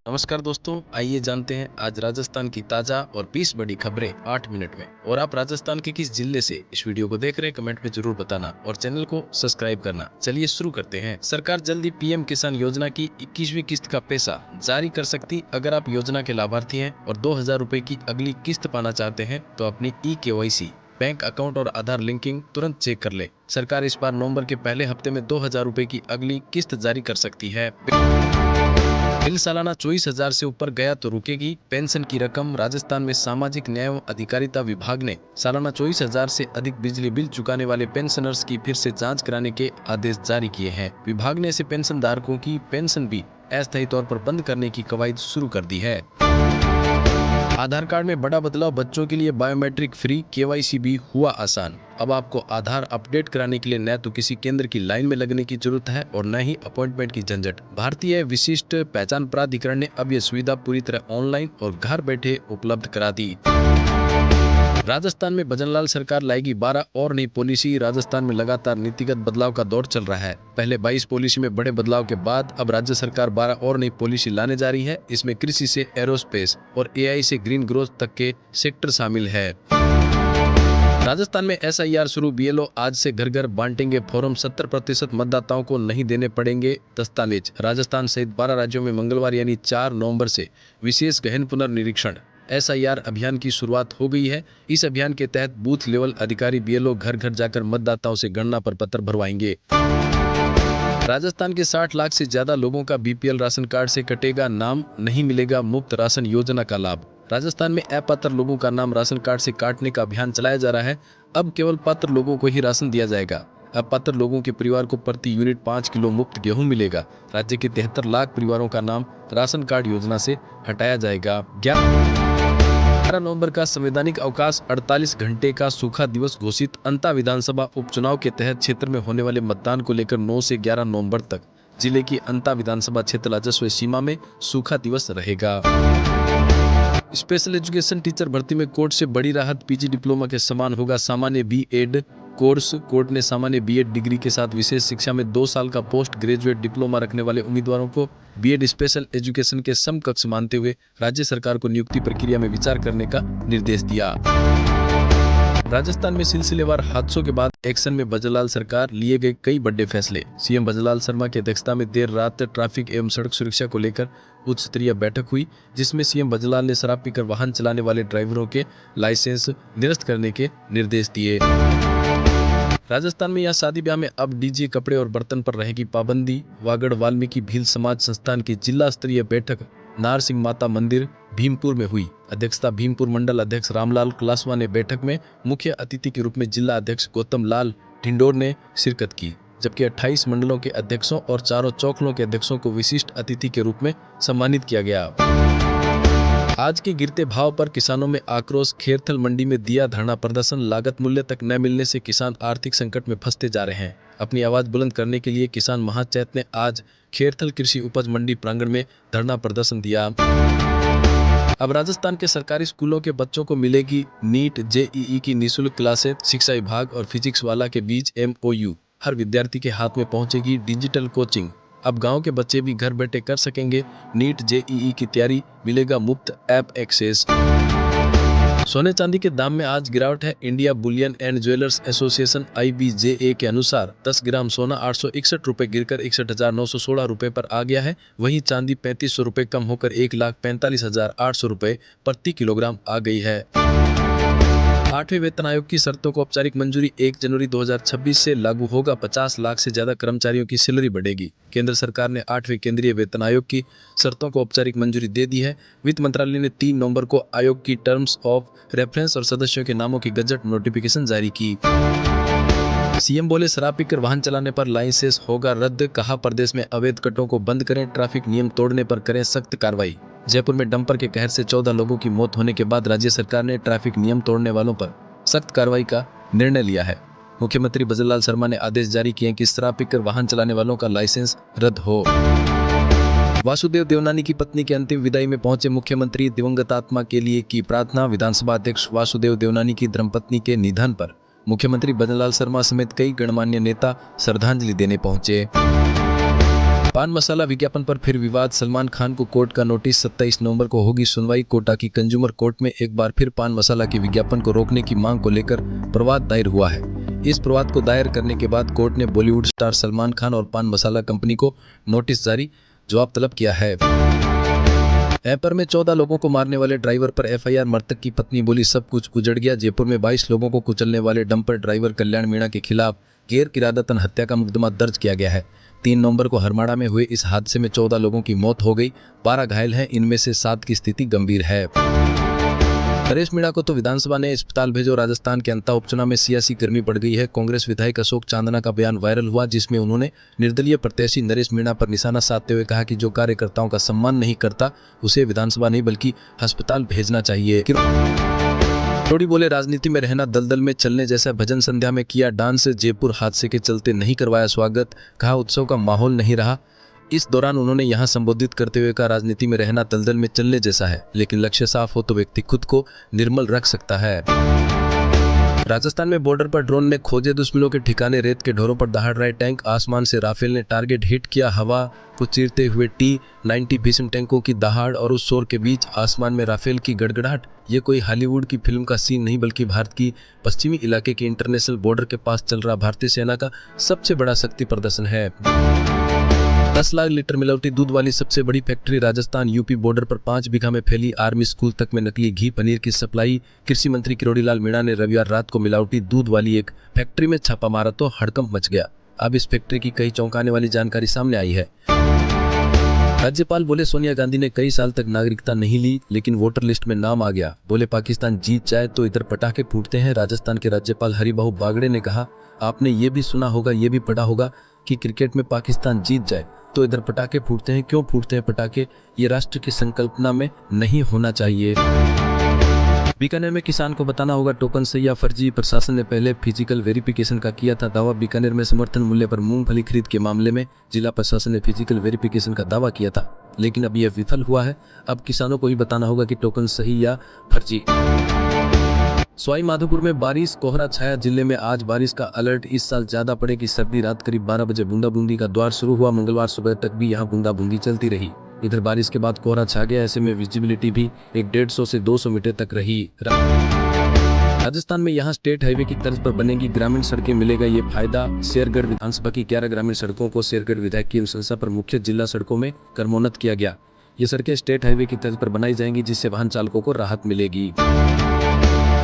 नमस्कार दोस्तों, आइए जानते हैं आज राजस्थान की ताजा और 20 बड़ी खबरें 8 मिनट में। और आप राजस्थान के किस जिले से इस वीडियो को देख रहे हैं, कमेंट में जरूर बताना और चैनल को सब्सक्राइब करना। चलिए शुरू करते हैं। सरकार जल्दी पीएम किसान योजना की 21वीं किस्त का पैसा जारी कर सकती। अगर आप योजना के लाभार्थी हैं और 2000 रुपए की अगली किस्त पाना चाहते हैं तो अपनी KYC, बैंक अकाउंट और आधार लिंकिंग तुरंत चेक कर ले। सरकार इस बार नवंबर के पहले हफ्ते में 2000 रुपए की अगली किस्त जारी कर सकती है। बिल सालाना 24,000 से ऊपर गया तो रुकेगी पेंशन की रकम। राजस्थान में सामाजिक न्याय एवं अधिकारिता विभाग ने सालाना 24,000 से अधिक बिजली बिल चुकाने वाले पेंशनर्स की फिर से जांच कराने के आदेश जारी किए हैं। विभाग ने ऐसे पेंशन धारकों की पेंशन भी अस्थायी तौर पर बंद करने की कवायद शुरू कर दी है। आधार कार्ड में बड़ा बदलाव, बच्चों के लिए बायोमेट्रिक फ्री KYC भी हुआ आसान। अब आपको आधार अपडेट कराने के लिए न तो किसी केंद्र की लाइन में लगने की जरूरत है और न ही अपॉइंटमेंट की झंझट। भारतीय विशिष्ट पहचान प्राधिकरण ने अब यह सुविधा पूरी तरह ऑनलाइन और घर बैठे उपलब्ध करा दी। राजस्थान में भजनलाल सरकार लाएगी 12 और नई पॉलिसी। राजस्थान में लगातार नीतिगत बदलाव का दौर चल रहा है। पहले 22 पॉलिसी में बड़े बदलाव के बाद अब राज्य सरकार 12 और नई पॉलिसी लाने जा रही है। इसमें कृषि से एरोस्पेस और AI से ग्रीन ग्रोथ तक के सेक्टर शामिल है। राजस्थान में SIR शुरू, BLO आज से घर घर बांटेंगे फॉर्म। 70% मतदाताओं को नहीं देने पड़ेंगे दस्तावेज। राजस्थान सहित 12 राज्यों में मंगलवार यानी 4 नवंबर से विशेष गहन पुनर्निरीक्षण SIR अभियान की शुरुआत हो गई है। इस अभियान के तहत बूथ लेवल अधिकारी BLO घर घर जाकर मतदाताओं से गणना पर पत्र भरवाएंगे। राजस्थान के 60 लाख से ज्यादा लोगों का BPL राशन कार्ड से कटेगा नाम, नहीं मिलेगा मुफ्त राशन योजना का लाभ। राजस्थान में अपात्र लोगों का नाम राशन कार्ड से काटने का अभियान चलाया जा रहा है। अब केवल पात्र लोगों को ही राशन दिया जाएगा। अपात्र लोगों के परिवार को प्रति यूनिट 5 किलो मुफ्त गेहूं मिलेगा। राज्य के 73 लाख परिवारों का नाम राशन कार्ड योजना से हटाया जाएगा। 11 नवंबर का संवैधानिक अवकाश, 48 घंटे का सूखा दिवस घोषित। अंता विधानसभा उपचुनाव के तहत क्षेत्र में होने वाले मतदान को लेकर 9 से 11 नवंबर तक जिले की अंता विधानसभा क्षेत्र राजस्व सीमा में सूखा दिवस रहेगा। स्पेशल एजुकेशन टीचर भर्ती में कोर्ट से बड़ी राहत, PG डिप्लोमा के समान होगा सामान्य B.Ed कोर्स। कोर्ट ने सामान्य B.Ed डिग्री के साथ विशेष शिक्षा में 2 साल का पोस्ट ग्रेजुएट डिप्लोमा रखने वाले उम्मीदवारों को B.Ed स्पेशल एजुकेशन के समकक्ष मानते हुए राज्य सरकार को नियुक्ति प्रक्रिया में विचार करने का निर्देश दिया। राजस्थान में सिलसिलेवार हादसों के बाद एक्शन में भजनलाल सरकार, लिए गए कई बड़े फैसले। CM भजनलाल शर्मा की अध्यक्षता में देर रात ट्रैफिक एवं सड़क सुरक्षा को लेकर उच्च स्तरीय बैठक हुई, जिसमें CM भजनलाल ने शराब पीकर वाहन चलाने वाले ड्राइवरों के लाइसेंस निरस्त करने के निर्देश दिए। राजस्थान में यह शादी ब्याह में अब DJ कपड़े और बर्तन पर रहेगी पाबंदी। वागड़ वाल्मीकि भील समाज संस्थान की जिला स्तरीय बैठक नारसिंह माता मंदिर भीमपुर में हुई। अध्यक्षता भीमपुर मंडल अध्यक्ष रामलाल क्लासवा ने। बैठक में मुख्य अतिथि के रूप में जिला अध्यक्ष गौतम लाल ढिंडोर ने शिरकत की, जबकि 28 मंडलों के अध्यक्षों और 4 चौखलों के अध्यक्षों को विशिष्ट अतिथि के रूप में सम्मानित किया गया। आज के गिरते भाव पर किसानों में आक्रोश, खेरथल मंडी में दिया धरना प्रदर्शन। लागत मूल्य तक न मिलने से किसान आर्थिक संकट में फंसते जा रहे हैं। अपनी आवाज बुलंद करने के लिए किसान महाचैत ने आज खेरथल कृषि उपज मंडी प्रांगण में धरना प्रदर्शन दिया। अब राजस्थान के सरकारी स्कूलों के बच्चों को मिलेगी नीट JEE की निःशुल्क क्लासें। शिक्षा विभाग और फिजिक्स वाला के बीच MOU। हर विद्यार्थी के हाथ में पहुंचेगी डिजिटल कोचिंग। अब गांव के बच्चे भी घर बैठे कर सकेंगे नीट JEE की तैयारी, मिलेगा मुफ्त ऐप एक्सेस। सोने चांदी के दाम में आज गिरावट है। India Boolean and jewellers association IBJA के अनुसार 10 ग्राम सोना 861 रुपए गिरकर 61,916 रुपए पर आ गया है। वहीं चांदी 3500 रुपए कम होकर 1,45,800 रुपए प्रति किलोग्राम आ गई है। 8वें वेतन आयोग की शर्तों को औपचारिक मंजूरी, 1 जनवरी 2026 से लागू होगा। 50 लाख से ज्यादा कर्मचारियों की सैलरी बढ़ेगी। केंद्र सरकार ने 8वें केंद्रीय वेतन आयोग की शर्तों को औपचारिक मंजूरी दे दी है। वित्त मंत्रालय ने 3 नवंबर को आयोग की टर्म्स ऑफ रेफरेंस और सदस्यों के नामों की गजट नोटिफिकेशन जारी की। CM बोले, शराब पीकर वाहन चलाने पर लाइसेंस होगा रद्द। कहा, प्रदेश में अवैध कटों को बंद करें, ट्रैफिक नियम तोड़ने पर करें सख्त कार्रवाई। जयपुर में डंपर के कहर से 14 लोगों की मौत होने के बाद राज्य सरकार ने ट्रैफिक नियम तोड़ने वालों पर सख्त कार्रवाई का निर्णय लिया है। मुख्यमंत्री भजनलाल शर्मा ने आदेश जारी किए कि शराब पीकर वाहन चलाने वालों का लाइसेंस रद्द हो। वासुदेव देवनानी की पत्नी की अंतिम विदाई में पहुंचे मुख्यमंत्री, दिवंगत आत्मा के लिए की प्रार्थना। विधानसभा अध्यक्ष वासुदेव देवनानी की धर्मपत्नी के निधन पर मुख्यमंत्री भजनलाल शर्मा समेत कई गणमान्य नेता श्रद्धांजलि देने पहुंचे। पान मसाला विज्ञापन पर फिर विवाद, सलमान खान को कोर्ट का नोटिस, 27 नवंबर को होगी सुनवाई। कोटा की कंज्यूमर कोर्ट में एक बार फिर पान मसाला के विज्ञापन को रोकने की मांग को लेकर प्रवाद दायर हुआ है। इस प्रवाद को दायर करने के बाद कोर्ट ने बॉलीवुड स्टार सलमान खान और पान मसाला कंपनी को नोटिस जारी जवाब तलब किया है। एपर में 14 लोगों को मारने वाले ड्राइवर पर एफआईआर, मृतक की पत्नी बोली सब कुछ उजड़ गया। जयपुर में 22 लोगों को कुचलने वाले डंपर ड्राइवर कल्याण मीणा के खिलाफ गैर इरादतन हत्या का मुकदमा दर्ज किया गया है। 3 नवंबर को हरमाड़ा में हुए इस हादसे में 14 लोगों की मौत हो गई, 12 घायल हैं, इनमें से 7 की स्थिति गंभीर है। नरेश मीणा को तो विधानसभा ने अस्पताल भेजो। राजस्थान के अंता उपचुनाव में सियासी गर्मी बढ़ गई है। कांग्रेस विधायक अशोक चांदना का बयान वायरल हुआ, जिसमें उन्होंने निर्दलीय प्रत्याशी नरेश मीणा पर निशाना साधते हुए कहा कि जो कार्यकर्ताओं का सम्मान नहीं करता उसे विधानसभा नहीं बल्कि अस्पताल भेजना चाहिए। किरोड़ी बोले राजनीति में रहना दलदल में चलने जैसा, भजन संध्या में किया डांस। जयपुर हादसे के चलते नहीं करवाया स्वागत, कहा उत्सव का माहौल नहीं रहा। इस दौरान उन्होंने यहां संबोधित करते हुए कहा राजनीति में रहना दलदल में चलने जैसा है, लेकिन लक्ष्य साफ हो तो व्यक्ति खुद को निर्मल रख सकता है। राजस्थान में बॉर्डर पर ड्रोन ने खोजे दुश्मनों के ठिकाने, रेत के ढोरों पर दहाड़ रहे टैंक। आसमान से राफेल ने टारगेट हिट किया, हवा को चीरते हुए T-90 भीषण टैंकों की दहाड़ और उस शोर के बीच आसमान में राफेल की गड़गड़ाहट। ये कोई हॉलीवुड की फिल्म का सीन नहीं बल्कि भारत की पश्चिमी इलाके के इंटरनेशनल बॉर्डर के पास चल रहा भारतीय सेना का सबसे बड़ा शक्ति प्रदर्शन है। 10 लाख लीटर मिलावटी दूध वाली सबसे बड़ी फैक्ट्री राजस्थान यूपी बॉर्डर पर 5 बीघा में फैली। आर्मी स्कूल तक में नकली घी पनीर की सप्लाई। कृषि मंत्री किरोड़ी लाल मीणा ने रविवार रात को मिलावटी दूध वाली एक फैक्ट्री में छापा मारा तो हड़कंप मच गया। अब इस फैक्ट्री की कई चौंकाने वाली जानकारी सामने आई है। राज्यपाल बोले सोनिया गांधी ने कई साल तक नागरिकता नहीं ली, लेकिन वोटर लिस्ट में नाम आ गया। बोले पाकिस्तान जीत जाए तो इधर पटाखे फूटते हैं। राजस्थान के राज्यपाल हरिबाबू बागड़े ने कहा आपने ये भी सुना होगा, ये भी पढ़ा होगा कि क्रिकेट में पाकिस्तान जीत जाए तो इधर पटाखे फूटते हैं। क्यों फूटते हैं पटाखे? ये राष्ट्र की संकल्पना में नहीं होना चाहिए। बीकानेर में किसान को बताना होगा टोकन सही या फर्जी, प्रशासन ने पहले फिजिकल वेरिफिकेशन का किया था दावा। बीकानेर में समर्थन मूल्य पर मूंगफली खरीद के मामले में जिला प्रशासन ने फिजिकल वेरिफिकेशन का दावा किया था, लेकिन अब यह विफल हुआ है। अब किसानों को ही बताना होगा कि टोकन सही या फर्जी। सवाई माधोपुर में बारिश, कोहरा छाया। जिले में आज बारिश का अलर्ट, इस साल ज्यादा पड़ेगी सर्दी। रात करीब 12 बजे बूंदाबूंदी का दौर शुरू हुआ। मंगलवार सुबह तक भी यहां बूंदाबूंदी चलती रही। इधर बारिश के बाद कोहरा छा गया, ऐसे में विजिबिलिटी भी 150 से 200 मीटर तक रही। राजस्थान में यहां स्टेट हाईवे की तर्ज पर बनेगी ग्रामीण सड़कें, मिलेगा ये फायदा। शेरगढ़ विधानसभा की 11 ग्रामीण सड़कों को शेरगढ़ विधायक की अनुशंसा पर मुख्य जिला सड़कों में क्रमोन्नत किया गया। ये सड़कें स्टेट हाईवे की तर्ज पर बनाई जाएंगी, जिससे वाहन चालकों को राहत मिलेगी।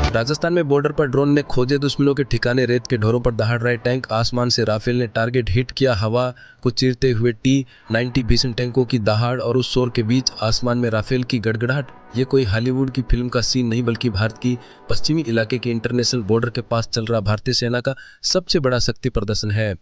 राजस्थान में बॉर्डर पर ड्रोन ने खोजे दुश्मनों के ठिकाने, रेत के ढोरों पर दहाड़ रहे टैंक। आसमान से राफेल ने टारगेट हिट किया, हवा को चीरते हुए T-90 भीषण टैंकों की दहाड़ और उस शोर के बीच आसमान में राफेल की गड़गड़ाहट। ये कोई हॉलीवुड की फिल्म का सीन नहीं बल्कि भारत की पश्चिमी इलाके के इंटरनेशनल बॉर्डर के पास चल रहा भारतीय सेना का सबसे बड़ा शक्ति प्रदर्शन है।